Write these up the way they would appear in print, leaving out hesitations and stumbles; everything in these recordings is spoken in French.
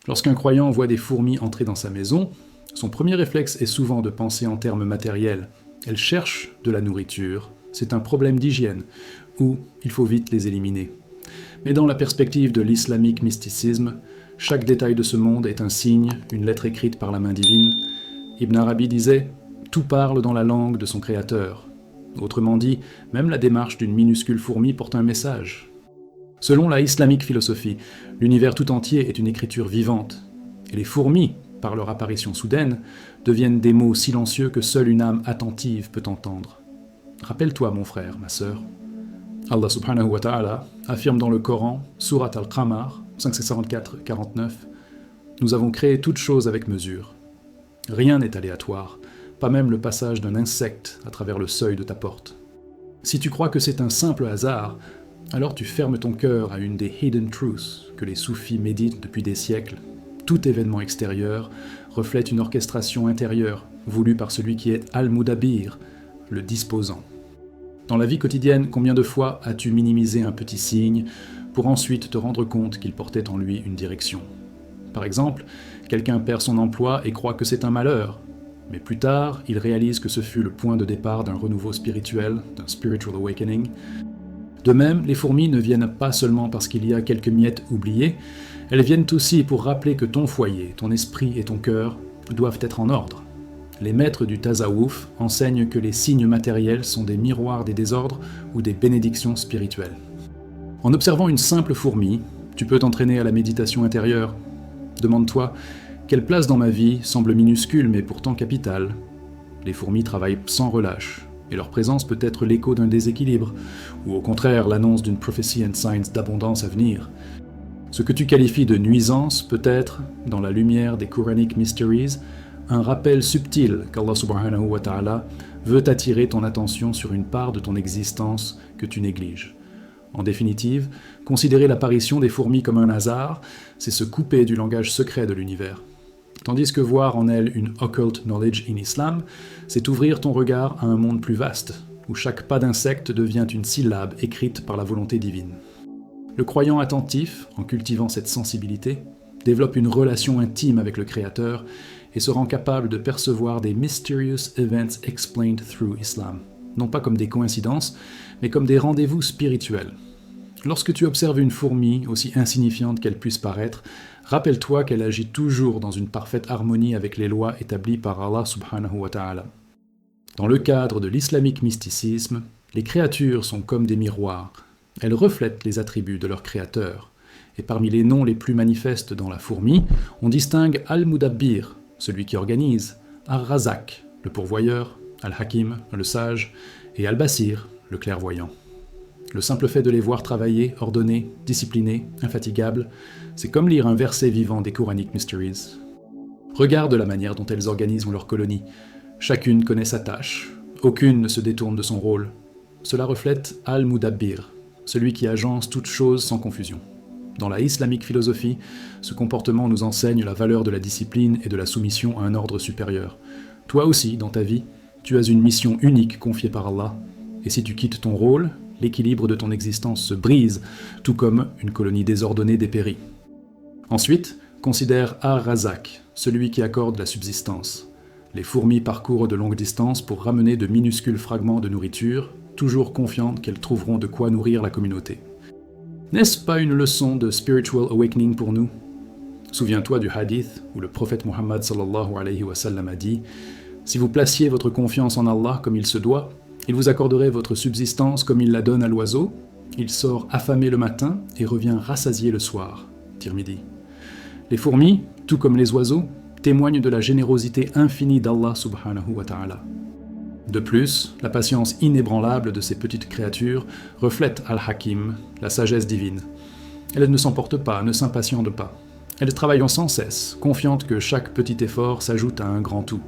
Lorsqu'un croyant voit des fourmis entrer dans sa maison, son premier réflexe est souvent de penser en termes matériels. Elles cherchent de la nourriture, c'est un problème d'hygiène, ou il faut vite les éliminer. Mais dans la perspective de l'islamique mysticisme, chaque détail de ce monde est un signe, une lettre écrite par la main divine. Ibn Arabi disait « Tout parle dans la langue de son créateur ». Autrement dit, même la démarche d'une minuscule fourmi porte un message. Selon la islamique philosophie, l'univers tout entier est une écriture vivante, et les fourmis, par leur apparition soudaine, deviennent des mots silencieux que seule une âme attentive peut entendre. Rappelle-toi, mon frère, ma sœur. Allah subhanahu wa ta'ala affirme dans le Coran, Surat al-Qamar, 544-49, « Nous avons créé toutes choses avec mesure. Rien n'est aléatoire, pas même le passage d'un insecte à travers le seuil de ta porte. Si tu crois que c'est un simple hasard, alors tu fermes ton cœur à une des hidden truths que les soufis méditent depuis des siècles. Tout événement extérieur reflète une orchestration intérieure, voulue par celui qui est Al-Mudabbir, le disposant. Dans la vie quotidienne, combien de fois as-tu minimisé un petit signe pour ensuite te rendre compte qu'il portait en lui une direction ? Par exemple, quelqu'un perd son emploi et croit que c'est un malheur, mais plus tard, il réalise que ce fut le point de départ d'un renouveau spirituel, d'un spiritual awakening. De même, les fourmis ne viennent pas seulement parce qu'il y a quelques miettes oubliées, elles viennent aussi pour rappeler que ton foyer, ton esprit et ton cœur doivent être en ordre. Les maîtres du tasawwuf enseignent que les signes matériels sont des miroirs des désordres ou des bénédictions spirituelles. En observant une simple fourmi, tu peux t'entraîner à la méditation intérieure. Demande-toi, quelle place dans ma vie semble minuscule mais pourtant capitale ? Les fourmis travaillent sans relâche, et leur présence peut être l'écho d'un déséquilibre, ou au contraire l'annonce d'une prophecy and signs d'abondance à venir. Ce que tu qualifies de nuisance peut être, dans la lumière des Quranic Mysteries, un rappel subtil qu'Allah subhanahu wa ta'ala veut attirer ton attention sur une part de ton existence que tu négliges. En définitive, considérer l'apparition des fourmis comme un hasard, c'est se couper du langage secret de l'univers. Tandis que voir en elles une occult knowledge in Islam, c'est ouvrir ton regard à un monde plus vaste, où chaque pas d'insecte devient une syllabe écrite par la volonté divine. Le croyant attentif, en cultivant cette sensibilité, développe une relation intime avec le Créateur et se rend capable de percevoir des mysterious events explained through Islam, non pas comme des coïncidences, mais comme des rendez-vous spirituels. Lorsque tu observes une fourmi, aussi insignifiante qu'elle puisse paraître, rappelle-toi qu'elle agit toujours dans une parfaite harmonie avec les lois établies par Allah subhanahu wa ta'ala. Dans le cadre de l'islamique mysticisme, les créatures sont comme des miroirs. Elles reflètent les attributs de leur créateur. Et parmi les noms les plus manifestes dans la fourmi, on distingue Al-Mudabbir, celui qui organise, Ar-Razak, le pourvoyeur, Al-Hakim, le sage, et Al-Basir, le clairvoyant. Le simple fait de les voir travailler, ordonnés, disciplinés, infatigables, c'est comme lire un verset vivant des Quranic Mysteries. Regarde la manière dont elles organisent leur colonie. Chacune connaît sa tâche, aucune ne se détourne de son rôle. Cela reflète Al-Mudabbir, celui qui agence toutes choses sans confusion. Dans la islamique philosophie, ce comportement nous enseigne la valeur de la discipline et de la soumission à un ordre supérieur. Toi aussi, dans ta vie, tu as une mission unique confiée par Allah, et si tu quittes ton rôle, l'équilibre de ton existence se brise, tout comme une colonie désordonnée dépérit. Ensuite, considère Ar-Razak, celui qui accorde la subsistance. Les fourmis parcourent de longues distances pour ramener de minuscules fragments de nourriture, toujours confiantes qu'elles trouveront de quoi nourrir la communauté. N'est-ce pas une leçon de spiritual awakening pour nous ? Souviens-toi du hadith où le prophète Muhammad sallallahu alayhi wa sallam a dit « Si vous placiez votre confiance en Allah comme il se doit, il vous accorderait votre subsistance comme il la donne à l'oiseau. Il sort affamé le matin et revient rassasié le soir. » Tirmidhi. Les fourmis, tout comme les oiseaux, témoignent de la générosité infinie d'Allah subhanahu wa ta'ala. De plus, la patience inébranlable de ces petites créatures reflète Al-Hakim, la sagesse divine. Elles ne s'emportent pas, ne s'impatientent pas. Elles travaillent sans cesse, confiantes que chaque petit effort s'ajoute à un grand tout.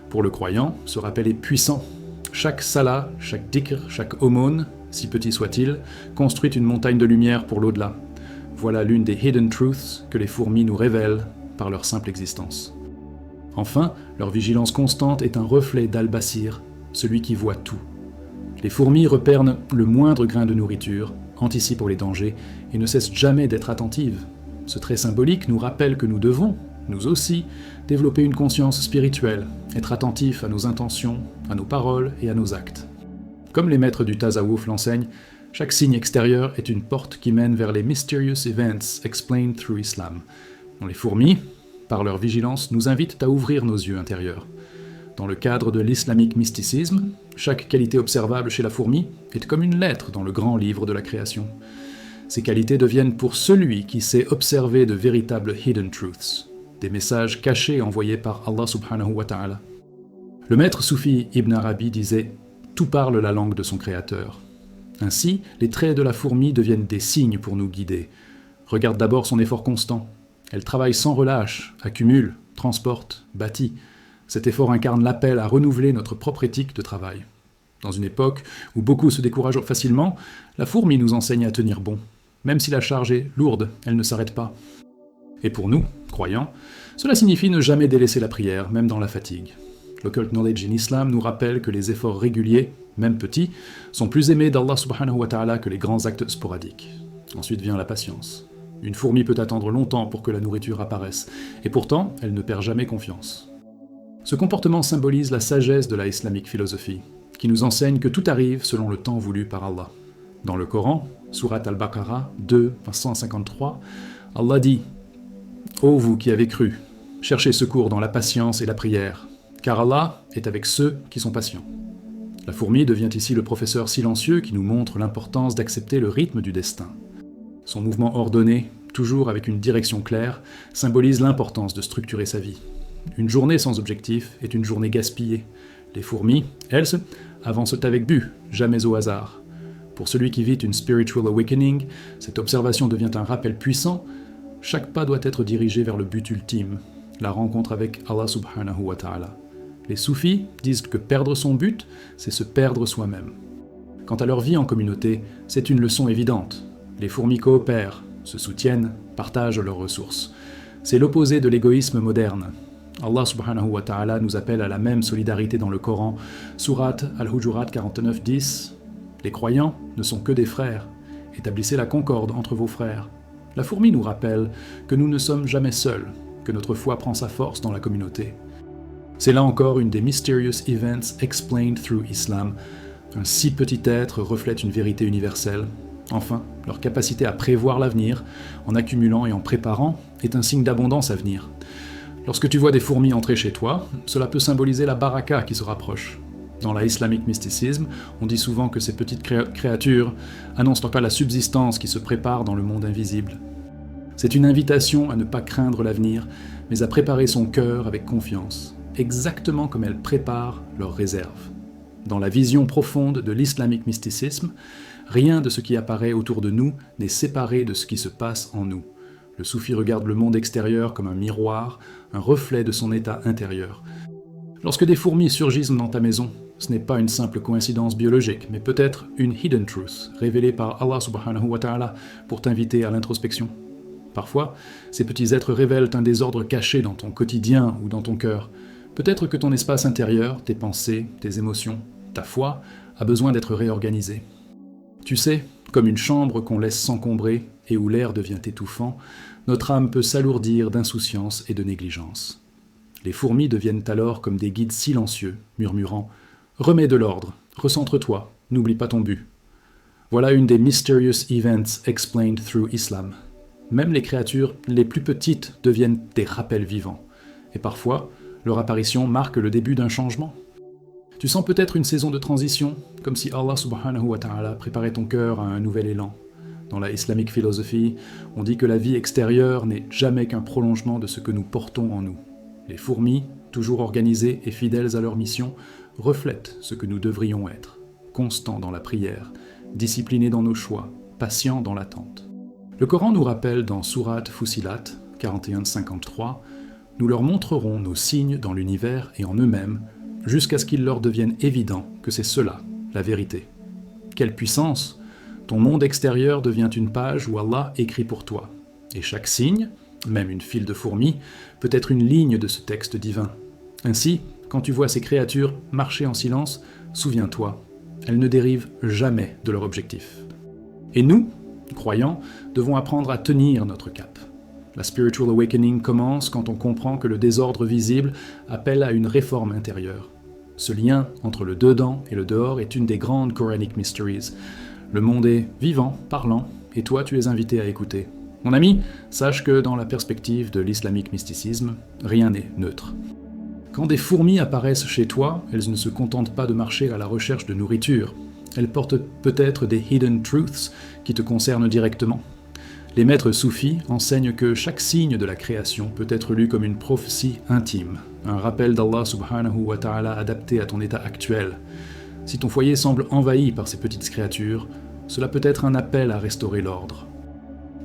Pour le croyant, ce rappel est puissant. Chaque salat, chaque dhikr, chaque aumône, si petit soit-il, construit une montagne de lumière pour l'au-delà. Voilà l'une des hidden truths que les fourmis nous révèlent par leur simple existence. Enfin, leur vigilance constante est un reflet d'Al-Basir, celui qui voit tout. Les fourmis repèrent le moindre grain de nourriture, anticipent les dangers et ne cessent jamais d'être attentives. Ce trait symbolique nous rappelle que nous devons, nous aussi, développer une conscience spirituelle, être attentifs à nos intentions, à nos paroles et à nos actes. Comme les maîtres du Tasawwuf l'enseignent, chaque signe extérieur est une porte qui mène vers les mysterious events explained through Islam, dont les fourmis, par leur vigilance, nous invitent à ouvrir nos yeux intérieurs. Dans le cadre de l'islamique mysticisme, chaque qualité observable chez la fourmi est comme une lettre dans le grand livre de la création. Ces qualités deviennent pour celui qui sait observer de véritables hidden truths, des messages cachés envoyés par Allah subhanahu wa ta'ala. Le maître soufi Ibn Arabi disait « Tout parle la langue de son créateur ». Ainsi, les traits de la fourmi deviennent des signes pour nous guider. Regarde d'abord son effort constant. Elle travaille sans relâche, accumule, transporte, bâtit. Cet effort incarne l'appel à renouveler notre propre éthique de travail. Dans une époque où beaucoup se découragent facilement, la fourmi nous enseigne à tenir bon. Même si la charge est lourde, elle ne s'arrête pas. Et pour nous, croyants, cela signifie ne jamais délaisser la prière, même dans la fatigue. L'Occult Knowledge in Islam nous rappelle que les efforts réguliers, même petits, sont plus aimés d'Allah subhanahu wa ta'ala que les grands actes sporadiques. Ensuite vient la patience. Une fourmi peut attendre longtemps pour que la nourriture apparaisse, et pourtant, elle ne perd jamais confiance. Ce comportement symbolise la sagesse de la islamique philosophie, qui nous enseigne que tout arrive selon le temps voulu par Allah. Dans le Coran, Surat al-Baqarah 2, 153, Allah dit « Ô vous qui avez cru, cherchez secours dans la patience et la prière, car Allah est avec ceux qui sont patients. » La fourmi devient ici le professeur silencieux qui nous montre l'importance d'accepter le rythme du destin. Son mouvement ordonné, toujours avec une direction claire, symbolise l'importance de structurer sa vie. Une journée sans objectif est une journée gaspillée. Les fourmis, elles, avancent avec but, jamais au hasard. Pour celui qui vit une spiritual awakening, cette observation devient un rappel puissant. Chaque pas doit être dirigé vers le but ultime, la rencontre avec Allah subhanahu wa ta'ala. Les soufis disent que perdre son but, c'est se perdre soi-même. Quant à leur vie en communauté, c'est une leçon évidente. Les fourmis coopèrent, se soutiennent, partagent leurs ressources. C'est l'opposé de l'égoïsme moderne. Allah subhanahu wa ta'ala nous appelle à la même solidarité dans le Coran, Surat al-Hujurat 49-10. Les croyants ne sont que des frères. Établissez la concorde entre vos frères. La fourmi nous rappelle que nous ne sommes jamais seuls, que notre foi prend sa force dans la communauté. C'est là encore une des mysterious events explained through Islam. Un si petit être reflète une vérité universelle. Enfin, leur capacité à prévoir l'avenir, en accumulant et en préparant, est un signe d'abondance à venir. Lorsque tu vois des fourmis entrer chez toi, cela peut symboliser la baraka qui se rapproche. Dans la islamique mysticisme, on dit souvent que ces petites créatures annoncent encore la subsistance qui se prépare dans le monde invisible. C'est une invitation à ne pas craindre l'avenir, mais à préparer son cœur avec confiance, exactement comme elles préparent leurs réserves. Dans la vision profonde de l'islamique mysticisme, rien de ce qui apparaît autour de nous n'est séparé de ce qui se passe en nous. Le soufi regarde le monde extérieur comme un miroir, un reflet de son état intérieur. Lorsque des fourmis surgissent dans ta maison, ce n'est pas une simple coïncidence biologique, mais peut-être une hidden truth, révélée par Allah subhanahu wa ta'ala pour t'inviter à l'introspection. Parfois, ces petits êtres révèlent un désordre caché dans ton quotidien ou dans ton cœur. Peut-être que ton espace intérieur, tes pensées, tes émotions, ta foi, a besoin d'être réorganisé. Tu sais, comme une chambre qu'on laisse s'encombrer et où l'air devient étouffant, notre âme peut s'alourdir d'insouciance et de négligence. Les fourmis deviennent alors comme des guides silencieux, murmurant « Remets de l'ordre, recentre-toi, n'oublie pas ton but ». Voilà une des mysterious events explained through Islam. Même les créatures les plus petites deviennent des rappels vivants. Et parfois, leur apparition marque le début d'un changement. Tu sens peut-être une saison de transition, comme si Allah subhanahu wa ta'ala préparait ton cœur à un nouvel élan. Dans la islamique philosophie, on dit que la vie extérieure n'est jamais qu'un prolongement de ce que nous portons en nous. Les fourmis, toujours organisées et fidèles à leur mission, reflètent ce que nous devrions être, constants dans la prière, disciplinés dans nos choix, patients dans l'attente. Le Coran nous rappelle dans Surat Fussilat 41-53, « Nous leur montrerons nos signes dans l'univers et en eux-mêmes, jusqu'à ce qu'il leur devienne évident que c'est cela, la vérité. » Quelle puissance! Ton monde extérieur devient une page où Allah écrit pour toi. Et chaque signe, même une file de fourmis, peut être une ligne de ce texte divin. Ainsi, quand tu vois ces créatures marcher en silence, souviens-toi, elles ne dérivent jamais de leur objectif. Et nous, croyants, devons apprendre à tenir notre cap. La spiritual awakening commence quand on comprend que le désordre visible appelle à une réforme intérieure. Ce lien entre le dedans et le dehors est une des grandes Quranic mysteries. Le monde est vivant, parlant, et toi tu es invité à écouter. Mon ami, sache que dans la perspective de l'islamique mysticisme, rien n'est neutre. Quand des fourmis apparaissent chez toi, elles ne se contentent pas de marcher à la recherche de nourriture. Elles portent peut-être des hidden truths qui te concernent directement. Les maîtres soufis enseignent que chaque signe de la création peut être lu comme une prophétie intime, un rappel d'Allah subhanahu wa ta'ala adapté à ton état actuel. Si ton foyer semble envahi par ces petites créatures, cela peut être un appel à restaurer l'ordre.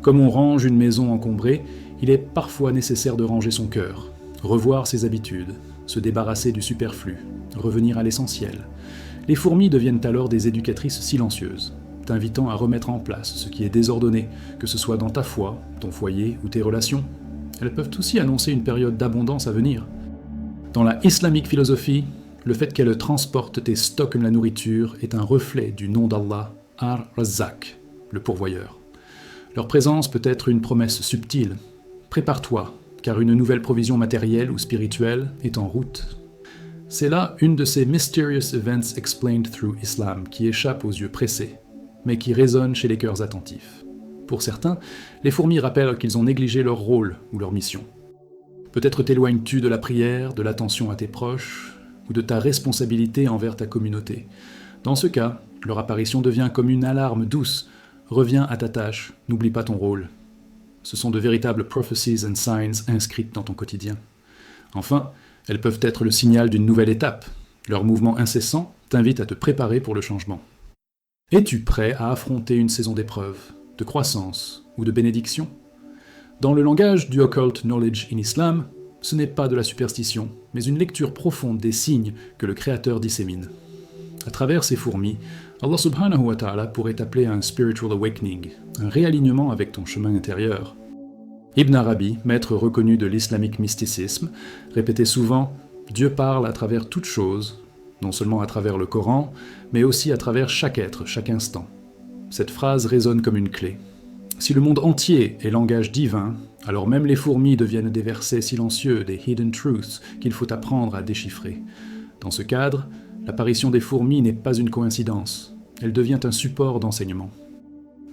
Comme on range une maison encombrée, il est parfois nécessaire de ranger son cœur, revoir ses habitudes, se débarrasser du superflu, revenir à l'essentiel. Les fourmis deviennent alors des éducatrices silencieuses, t'invitant à remettre en place ce qui est désordonné, que ce soit dans ta foi, ton foyer ou tes relations. Elles peuvent aussi annoncer une période d'abondance à venir. Dans la islamique philosophie, le fait qu'elles transportent tes stocks comme la nourriture est un reflet du nom d'Allah, Ar-Razzaq, le pourvoyeur. Leur présence peut être une promesse subtile. Prépare-toi, car une nouvelle provision matérielle ou spirituelle est en route. C'est là une de ces mysterious events explained through Islam qui échappe aux yeux pressés, mais qui résonne chez les cœurs attentifs. Pour certains, les fourmis rappellent qu'ils ont négligé leur rôle ou leur mission. Peut-être t'éloignes-tu de la prière, de l'attention à tes proches, ou de ta responsabilité envers ta communauté. Dans ce cas, leur apparition devient comme une alarme douce. Reviens à ta tâche, n'oublie pas ton rôle. Ce sont de véritables prophecies and signs inscrites dans ton quotidien. Enfin, elles peuvent être le signal d'une nouvelle étape. Leur mouvement incessant t'invite à te préparer pour le changement. Es-tu prêt à affronter une saison d'épreuves, de croissance ou de bénédiction ? Dans le langage du occult knowledge in Islam, ce n'est pas de la superstition, mais une lecture profonde des signes que le Créateur dissémine. À travers ces fourmis, Allah subhanahu wa ta'ala pourrait t'appeler à un spiritual awakening, un réalignement avec ton chemin intérieur. Ibn Arabi, maître reconnu de l'islamique mysticisme, répétait souvent « Dieu parle à travers toute chose », non seulement à travers le Coran, mais aussi à travers chaque être, chaque instant. Cette phrase résonne comme une clé. Si le monde entier est langage divin, alors même les fourmis deviennent des versets silencieux, des hidden truths qu'il faut apprendre à déchiffrer. Dans ce cadre, l'apparition des fourmis n'est pas une coïncidence, elle devient un support d'enseignement.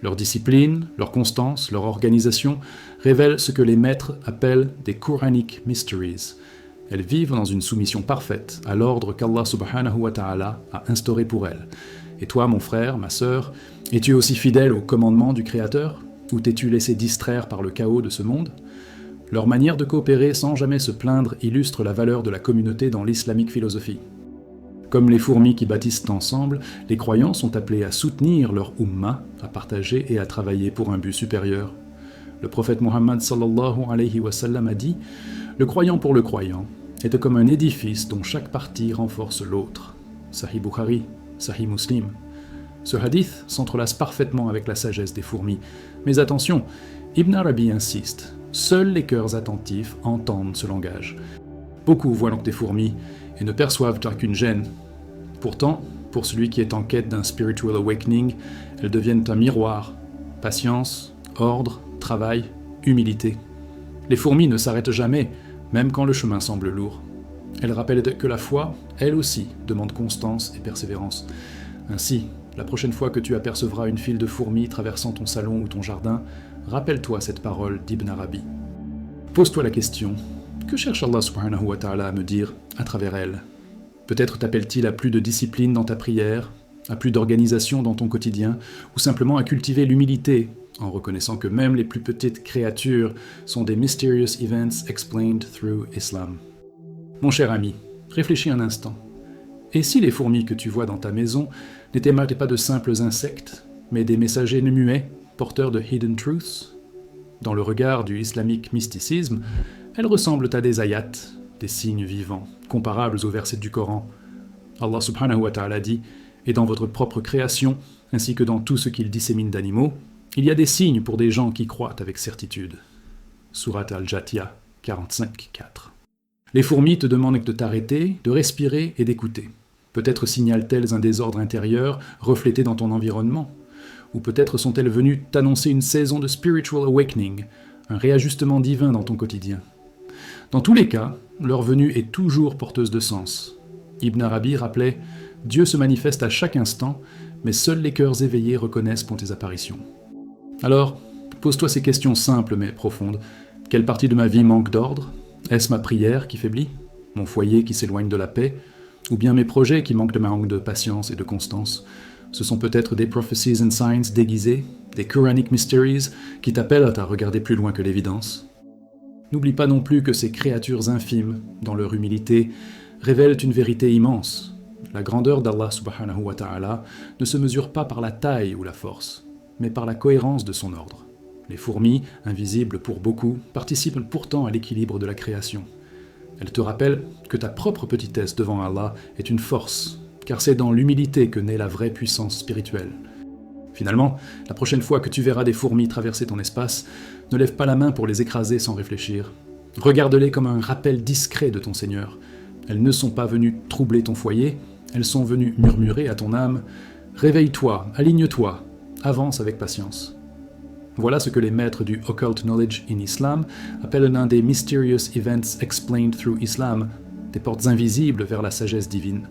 Leur discipline, leur constance, leur organisation révèlent ce que les maîtres appellent des Quranic mysteries. Elles vivent dans une soumission parfaite à l'ordre qu'Allah subhanahu wa ta'ala a instauré pour elles. Et toi, mon frère, ma sœur, es-tu aussi fidèle au commandement du Créateur ? Ou t'es-tu laissé distraire par le chaos de ce monde ? Leur manière de coopérer sans jamais se plaindre illustre la valeur de la communauté dans l'islamique philosophie. Comme les fourmis qui bâtissent ensemble, les croyants sont appelés à soutenir leur umma, à partager et à travailler pour un but supérieur. Le prophète Muhammad sallallahu alayhi wa sallam a dit « Le croyant pour le croyant est comme un édifice dont chaque partie renforce l'autre. » Sahih Bukhari, Sahih Muslim. Ce hadith s'entrelace parfaitement avec la sagesse des fourmis. Mais attention, Ibn Arabi insiste, seuls les cœurs attentifs entendent ce langage. Beaucoup voient donc des fourmis et ne perçoivent qu'une gêne. Pourtant, pour celui qui est en quête d'un spiritual awakening, elles deviennent un miroir. Patience, ordre, travail, humilité. Les fourmis ne s'arrêtent jamais, même quand le chemin semble lourd. Elles rappellent que la foi, elle aussi, demande constance et persévérance. Ainsi, la prochaine fois que tu apercevras une file de fourmis traversant ton salon ou ton jardin, rappelle-toi cette parole d'Ibn Arabi. Pose-toi la question, que cherche Allah subhanahu wa ta'ala à me dire à travers elle ? Peut-être t'appelle-t-il à plus de discipline dans ta prière, à plus d'organisation dans ton quotidien, ou simplement à cultiver l'humilité, en reconnaissant que même les plus petites créatures sont des mysterious events explained through Islam. Mon cher ami, réfléchis un instant. Et si les fourmis que tu vois dans ta maison n'étaient pas de simples insectes, mais des messagers muets, porteurs de hidden truths ? Dans le regard du islamique mysticisme, elles ressemblent à des ayats, des signes vivants, comparables aux versets du Coran. Allah subhanahu wa ta'ala dit « Et dans votre propre création, ainsi que dans tout ce qu'il dissémine d'animaux, il y a des signes pour des gens qui croient avec certitude. » Surat Al-Jathiyah 45:4. Les fourmis te demandent de t'arrêter, de respirer et d'écouter. Peut-être signalent-elles un désordre intérieur reflété dans ton environnement, ou peut-être sont-elles venues t'annoncer une saison de spiritual awakening, un réajustement divin dans ton quotidien. Dans tous les cas, leur venue est toujours porteuse de sens. Ibn Arabi rappelait « Dieu se manifeste à chaque instant, mais seuls les cœurs éveillés reconnaissent pour tes apparitions. » Alors, pose-toi ces questions simples mais profondes. Quelle partie de ma vie manque d'ordre? Est-ce ma prière qui faiblit? Mon foyer qui s'éloigne de la paix? Ou bien mes projets qui manquent de manque de patience et de constance? Ce sont peut-être des prophecies and signs déguisés, des Quranic mysteries qui t'appellent à regarder plus loin que l'évidence. N'oublie pas non plus que ces créatures infimes, dans leur humilité, révèlent une vérité immense. La grandeur d'Allah subhanahu wa ta'ala ne se mesure pas par la taille ou la force, mais par la cohérence de son ordre. Les fourmis, invisibles pour beaucoup, participent pourtant à l'équilibre de la création. Elles te rappellent que ta propre petitesse devant Allah est une force, car c'est dans l'humilité que naît la vraie puissance spirituelle. Finalement, la prochaine fois que tu verras des fourmis traverser ton espace, ne lève pas la main pour les écraser sans réfléchir. Regarde-les comme un rappel discret de ton Seigneur. Elles ne sont pas venues troubler ton foyer, elles sont venues murmurer à ton âme « Réveille-toi, aligne-toi, avance avec patience ». Voilà ce que les maîtres du Occult Knowledge in Islam appellent l'un des Mysterious Events Explained Through Islam, des portes invisibles vers la sagesse divine.